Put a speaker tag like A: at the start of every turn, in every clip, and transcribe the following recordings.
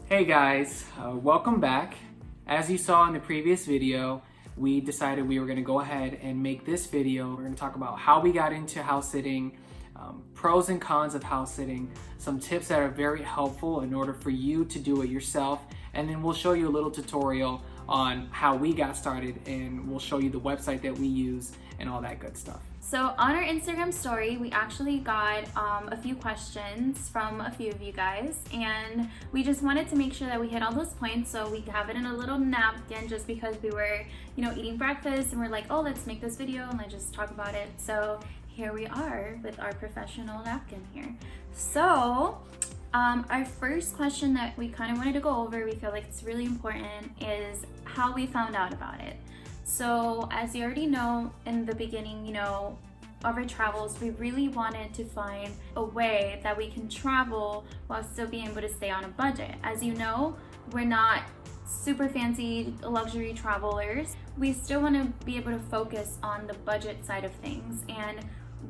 A: Hey guys, welcome back. As you saw in the previous video, we decided we were going to go ahead and make this video. We're going to talk about how we got into house sitting, pros and cons of house sitting, some tips that are very helpful in order for you to do it yourself, and then we'll show you a little tutorial on how we got started, and we'll show you the website that we use and all that good stuff.
B: So on our Instagram story, we actually got a few questions from a few of you guys, and we just wanted to make sure that we hit all those points, so we have it in a little napkin just because we were, eating breakfast and we're like, oh, let's make this video and let's just talk about it. So here we are with our professional napkin here. So our first question that we kind of wanted to go over, we feel like it's really important, is how we found out about it. So as you already know, in the beginning, of our travels, we really wanted to find a way that we can travel while still being able to stay on a budget. As you know, we're not super fancy luxury travelers. We still want to be able to focus on the budget side of things. And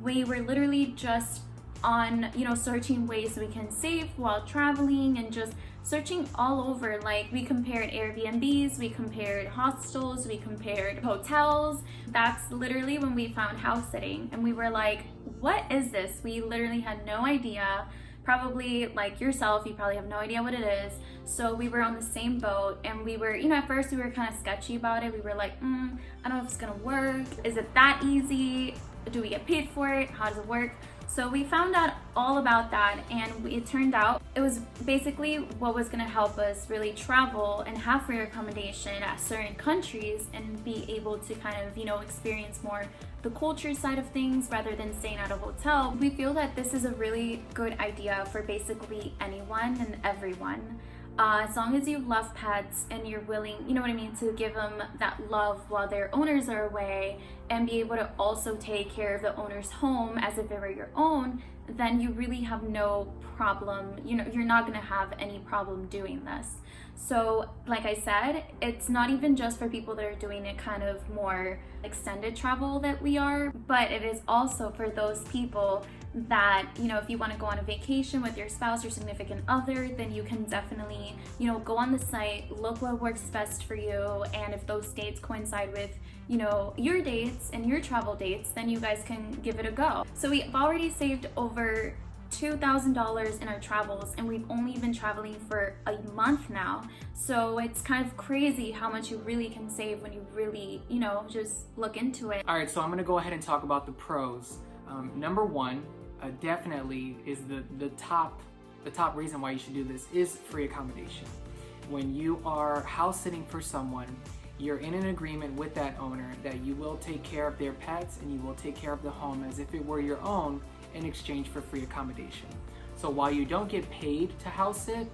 B: we were literally just on, searching ways we can save while traveling and just searching all over. Like, we compared Airbnbs, we compared hostels, we compared hotels. That's literally when we found house sitting, and we were like, what is this? We literally had no idea. Probably like yourself, you probably have no idea what it is. So we were on the same boat, and we were, at first we were kind of sketchy about it. We were like, I don't know if it's gonna work. Is it that easy? Do we get paid for it? How does it work? So we found out all about that, and it turned out it was basically what was going to help us really travel and have free accommodation at certain countries and be able to kind of, experience more the culture side of things rather than staying at a hotel. We feel that this is a really good idea for basically anyone and everyone. As long as you love pets and you're willing, to give them that love while their owners are away, and be able to also take care of the owner's home as if it were your own, then you really have no problem. You're not going to have any problem doing this. So like I said, it's not even just for people that are doing it kind of more extended travel that we are, but it is also for those people that, if you want to go on a vacation with your spouse or significant other, then you can definitely, go on the site, look what works best for you, and if those dates coincide with, your dates and your travel dates, then you guys can give it a go. So we've already saved over $2,000 in our travels, and we've only been traveling for a month now. So it's kind of crazy how much you really can save when you really, just look into it.
A: All right, so I'm gonna go ahead and talk about the pros. Number one, definitely is the top reason why you should do this is free accommodation. When you are house sitting for someone, you're in an agreement with that owner that you will take care of their pets and you will take care of the home as if it were your own in exchange for free accommodation. So while you don't get paid to house sit,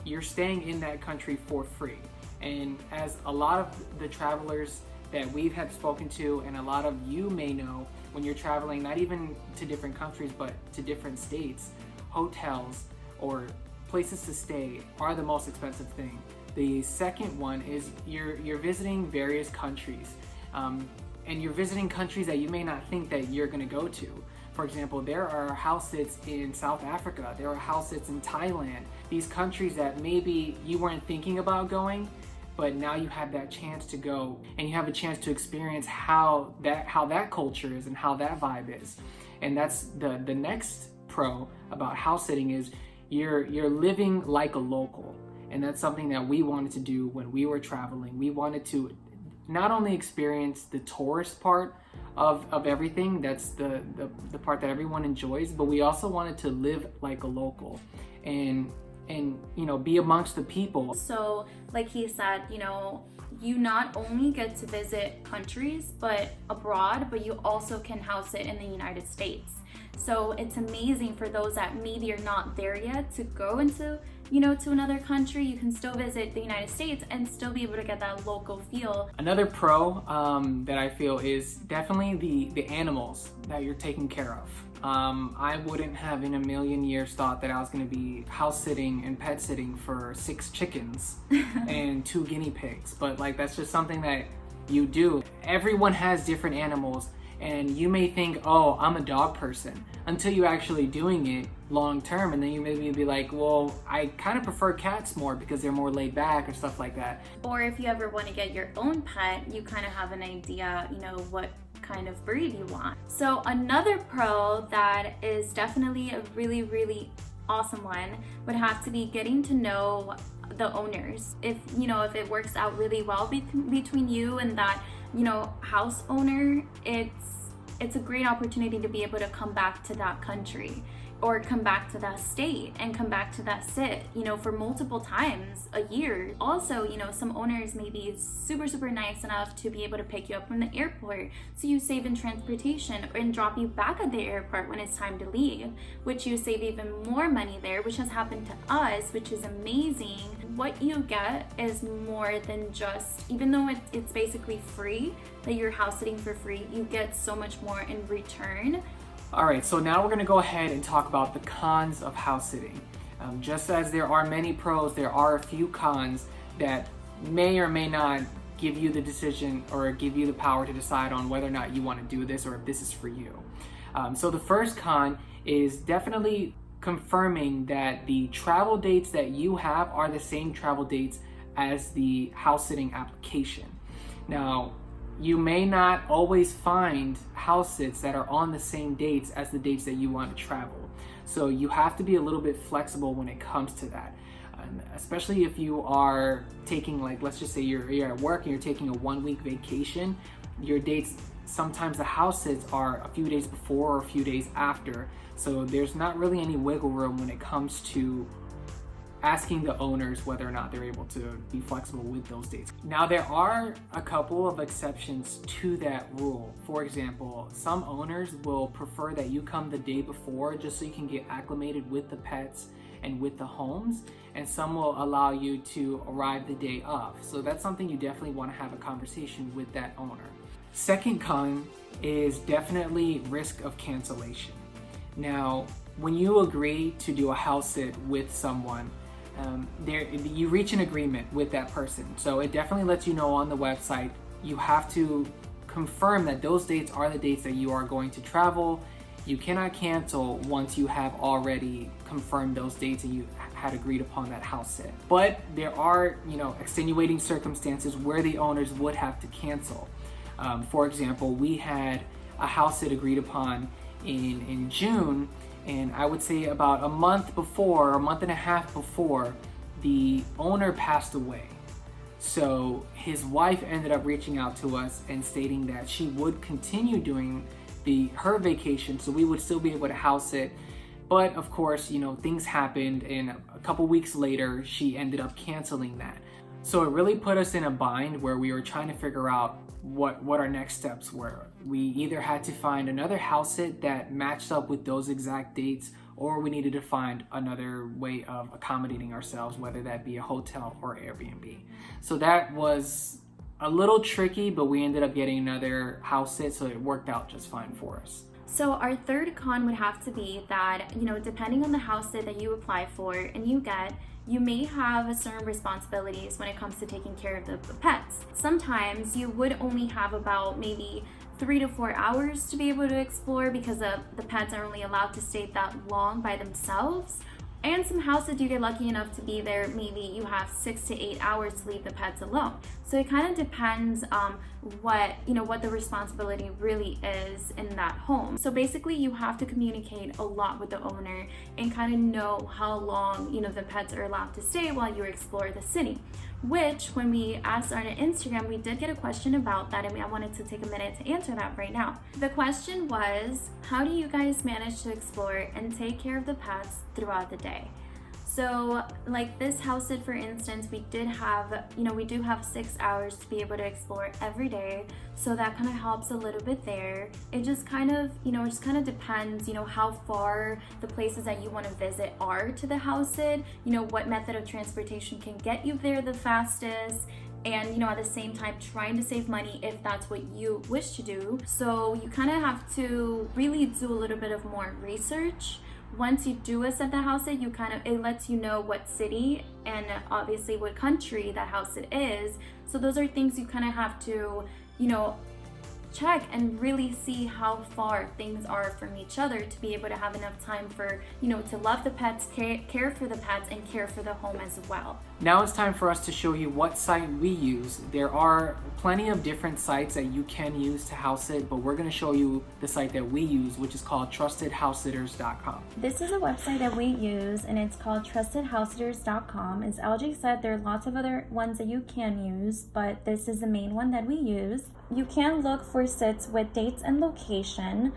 A: you're staying in that country for free. And as a lot of the travelers that we've had spoken to, and a lot of you may know, when you're traveling, not even to different countries, but to different states, hotels or places to stay are the most expensive thing. The second one is you're visiting various countries, and you're visiting countries that you may not think that you're gonna go to. For example, there are house sits in South Africa, there are house sits in Thailand, these countries that maybe you weren't thinking about going, but now you have that chance to go, and you have a chance to experience how that culture is and how that vibe is. And that's the next pro about house sitting is you're living like a local. And that's something that we wanted to do when we were traveling. We wanted to not only experience the tourist part of everything, that's the part that everyone enjoys, but we also wanted to live like a local and be amongst the people.
B: So like he said, you not only get to visit countries but abroad, but you also can house sit in the United States. So it's amazing for those that maybe are not there yet to go into, to another country. You can still visit the United States and still be able to get that local feel.
A: Another pro that I feel is definitely the animals that you're taking care of. I wouldn't have in a million years thought that I was going to be house sitting and pet sitting for 6 chickens and 2 guinea pigs, but like that's just something that you do. Everyone has different animals, And you may think, oh, I'm a dog person, until you actually doing it long term, and then you maybe be like, well, I kind of prefer cats more because they're more laid back or stuff like that.
B: Or if you ever want to get your own pet, you kind of have an idea, what kind of breed you want. So another pro that is definitely a really, really awesome one would have to be getting to know the owners. If it works out really well between you and that house owner, it's a great opportunity to be able to come back to that country or come back to that state and come back to that sit, for multiple times a year. Also, some owners may be super, super nice enough to be able to pick you up from the airport, so you save in transportation, and drop you back at the airport when it's time to leave, which you save even more money there, which has happened to us, which is amazing. What you get is more than just, even though it's basically free, that you're house sitting for free, you get so much more in return.
A: All right, so now we're gonna go ahead and talk about the cons of house sitting. Just as there are many pros, there are a few cons that may or may not give you the decision or give you the power to decide on whether or not you want to do this or if this is for you. So the first con is definitely confirming that the travel dates that you have are the same travel dates as the house sitting application. Now, you may not always find house sits that are on the same dates as the dates that you want to travel. So you have to be a little bit flexible when it comes to that. Especially if you are taking, like, let's just say you're at work and you're taking a 1-week vacation, your dates, sometimes the house sits are a few days before or a few days after. So there's not really any wiggle room when it comes to asking the owners whether or not they're able to be flexible with those dates. Now, there are a couple of exceptions to that rule. For example, some owners will prefer that you come the day before just so you can get acclimated with the pets and with the homes, and some will allow you to arrive the day of. So that's something you definitely want to have a conversation with that owner. Second con is definitely risk of cancellation. Now, when you agree to do a house sit with someone, you reach an agreement with that person. So it definitely lets you know on the website, you have to confirm that those dates are the dates that you are going to travel. You cannot cancel once you have already confirmed those dates and you had agreed upon that house sit. But there are, extenuating circumstances where the owners would have to cancel. For example, we had a house sit agreed upon in June, and I would say about a month and a half before, the owner passed away. So his wife ended up reaching out to us and stating that she would continue doing her vacation, so we would still be able to house sit. But of course, things happened, and a couple weeks later, she ended up canceling that. So it really put us in a bind where we were trying to figure out what our next steps were. We either had to find another house sit that matched up with those exact dates, or we needed to find another way of accommodating ourselves, whether that be a hotel or Airbnb. So that was a little tricky, but we ended up getting another house sit, so it worked out just fine for us.
B: So our third con would have to be that, depending on the house sit that you apply for and you get, you may have certain responsibilities when it comes to taking care of the pets. Sometimes you would only have about maybe 3 to 4 hours to be able to explore because the pets are only allowed to stay that long by themselves. And some houses you get lucky enough to be there, maybe you have 6 to 8 hours to leave the pets alone. So it kind of depends what the responsibility really is in that home. So basically you have to communicate a lot with the owner and kind of know how long the pets are allowed to stay while you explore the city. Which, when we asked on Instagram, we did get a question about that, and I wanted to take a minute to answer that right now. The question was, how do you guys manage to explore and take care of the pets throughout the day? So like this house sit, for instance, we do have 6 hours to be able to explore every day. So that kind of helps a little bit there. It just kind of, depends, how far the places that you want to visit are to the house sit, what method of transportation can get you there the fastest. And at the same time trying to save money if that's what you wish to do. So you kind of have to really do a little bit of more research. Once you do set the house sit, it lets you know what city and obviously what country that house sit is. So those are things you kind of have to, check and really see how far things are from each other to be able to have enough time for, to love the pets, care for the pets, and care for the home as well.
A: Now it's time for us to show you what site we use. There are plenty of different sites that you can use to house sit, but we're going to show you the site that we use, which is called trustedhousesitters.com.
B: This is a website that we use, and it's called trustedhousesitters.com. As LJ said, there are lots of other ones that you can use, but this is the main one that we use. You can look for sits with dates and location,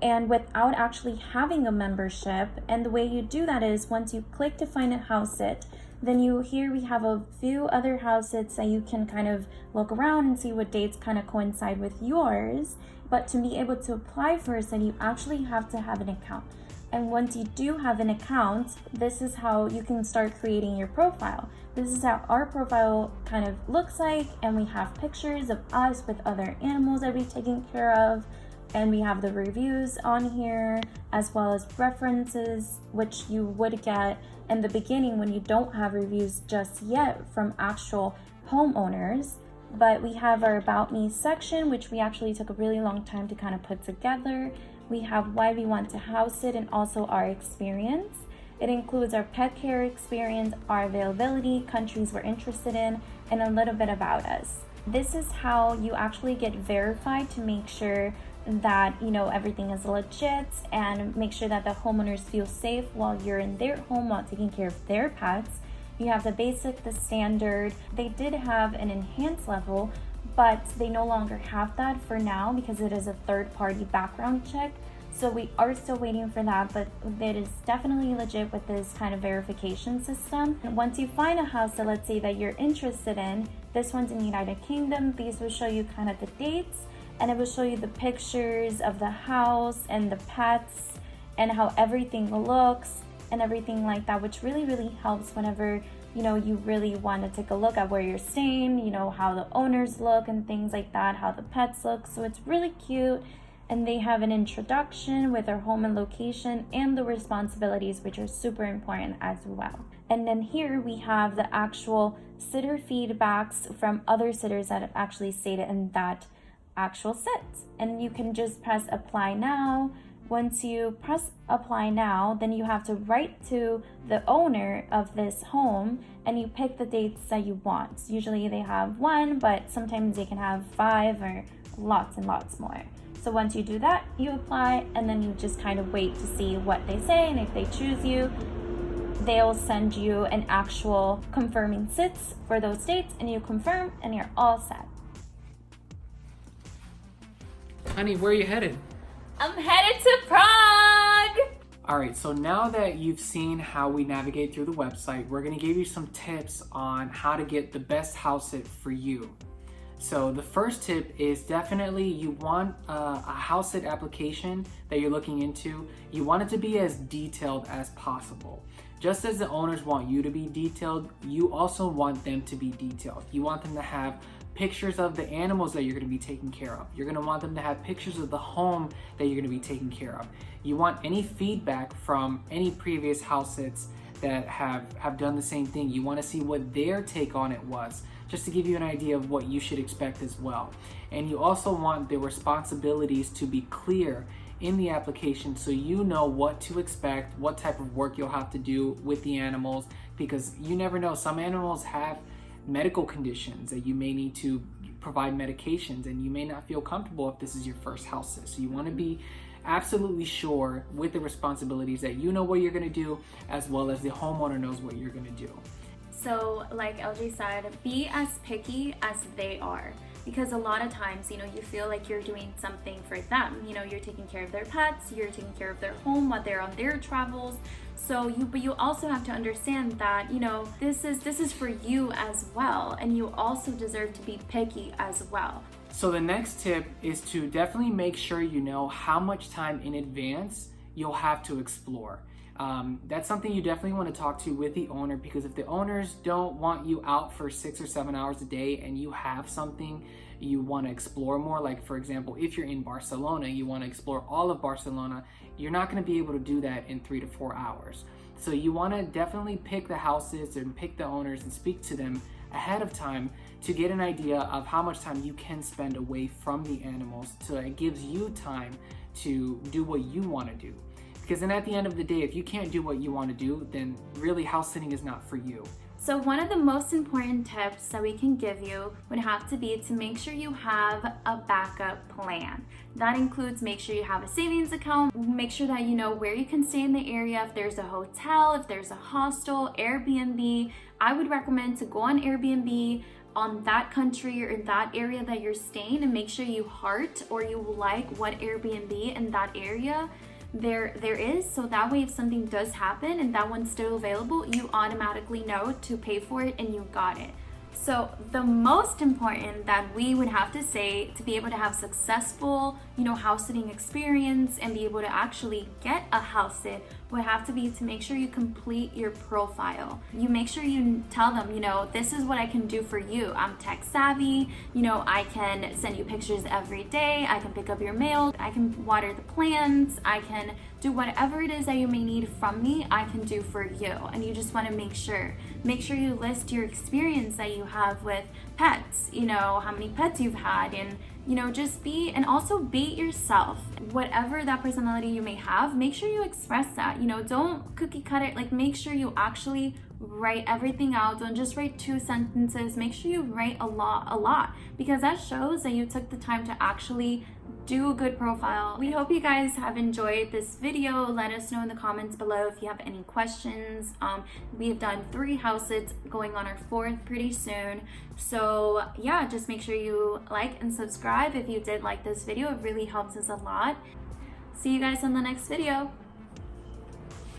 B: and without actually having a membership. And the way you do that is once you click to find a house sit, then here we have a few other house sits that you can kind of look around and see what dates kind of coincide with yours. But to be able to apply for a sit, you actually have to have an account. And once you do have an account, this is how you can start creating your profile. This is how our profile kind of looks like, and we have pictures of us with other animals that we've taken care of, and we have the reviews on here, as well as references, which you would get in the beginning when you don't have reviews just yet from actual homeowners. But we have our About Me section, which we actually took a really long time to kind of put together. We have why we want to house it and also our experience. It includes our pet care experience, our availability, countries we're interested in, and a little bit about us. This is how you actually get verified to make sure that everything is legit, and make sure that the homeowners feel safe while you're in their home while taking care of their pets. You have the basic, the standard. They did have an enhanced level, but they no longer have that for now because it is a third-party background check. So we are still waiting for that, but it is definitely legit with this kind of verification system. And once you find a house that, let's say, that you're interested in, this one's in the United Kingdom, these will show you kind of the dates, and it will show you the pictures of the house and the pets and how everything looks and everything like that, which really, really helps whenever you really want to take a look at where you're staying, how the owners look and things like that, how the pets look. So it's really cute. And they have an introduction with their home and location and the responsibilities, which are super important as well. And then here we have the actual sitter feedbacks from other sitters that have actually stayed in that actual sit. And you can just press apply now. Once you press apply now, then you have to write to the owner of this home and you pick the dates that you want. Usually they have one, but sometimes they can have 5 or lots and lots more. So once you do that, you apply, and then you just kind of wait to see what they say. And if they choose you, they'll send you an actual confirming sits for those dates, and you confirm and you're all set.
A: Honey, where are you headed?
B: I'm headed to Prague!
A: All right, so now that you've seen how we navigate through the website, we're gonna give you some tips on how to get the best house sit for you. So the first tip is definitely you want a house sit application that you're looking into. You want it to be as detailed as possible. Just as the owners want you to be detailed, you also want them to be detailed. You want them to have pictures of the animals that you're going to be taking care of. You're going to want them to have pictures of the home that you're going to be taking care of. You want any feedback from any previous house sits that have done the same thing. You want to see what their take on it was, just to give you an idea of what you should expect as well. And you also want the responsibilities to be clear in the application so you know what to expect, what type of work you'll have to do with the animals, because you never know. Some animals have medical conditions that you may need to provide medications, and you may not feel comfortable if this is your first house sit. So you want to be absolutely sure with the responsibilities that you know what you're going to do, as well as the homeowner knows what you're going to do.
B: So like LJ said, be as picky as they are, because a lot of times, you feel like you're doing something for them. You're taking care of their pets, you're taking care of their home while they're on their travels. But you also have to understand that, this is for you as well, and you also deserve to be picky as well.
A: So the next tip is to definitely make sure you know how much time in advance you'll have to explore. That's something you definitely want to talk to with the owner, because if the owners don't want you out for 6 or 7 hours a day and you have something you want to explore more, like for example, if you're in Barcelona, you want to explore all of Barcelona, you're not going to be able to do that in 3 to 4 hours. So you want to definitely pick the houses and pick the owners and speak to them ahead of time to get an idea of how much time you can spend away from the animals, so it gives you time to do what you want to do. Because then at the end of the day, if you can't do what you want to do, then really house sitting is not for you.
B: So one of the most important tips that we can give you would have to be to make sure you have a backup plan. That includes make sure you have a savings account, make sure that you know where you can stay in the area, if there's a hotel, if there's a hostel, Airbnb. I would recommend to go on Airbnb on that country or in that area that you're staying, and make sure you heart or you like what Airbnb in that area there is, so that way if something does happen and that one's still available, you automatically know to pay for it and you got it. So the most important that we would have to say to be able to have successful, house sitting experience and be able to actually get a house sit would have to be to make sure you complete your profile. You make sure you tell them, this is what I can do for you. I'm tech savvy, I can send you pictures every day, I can pick up your mail, I can water the plants, I can do whatever it is that you may need from me, I can do for you. And you just want to make sure you list your experience that you have with pets, how many pets you've had, and just be, and also be yourself. Whatever that personality you may have, make sure you express that. Don't cookie cut it. Like, make sure you actually write everything out. Don't just write 2 sentences. Make sure you write a lot, because that shows that you took the time to actually do a good profile. We hope you guys have enjoyed this video. Let us know in the comments below if you have any questions. We have done 3 house sits, going on our 4th pretty soon. So yeah, just make sure you like and subscribe if you did like this video. It really helps us a lot. See you guys on the next video.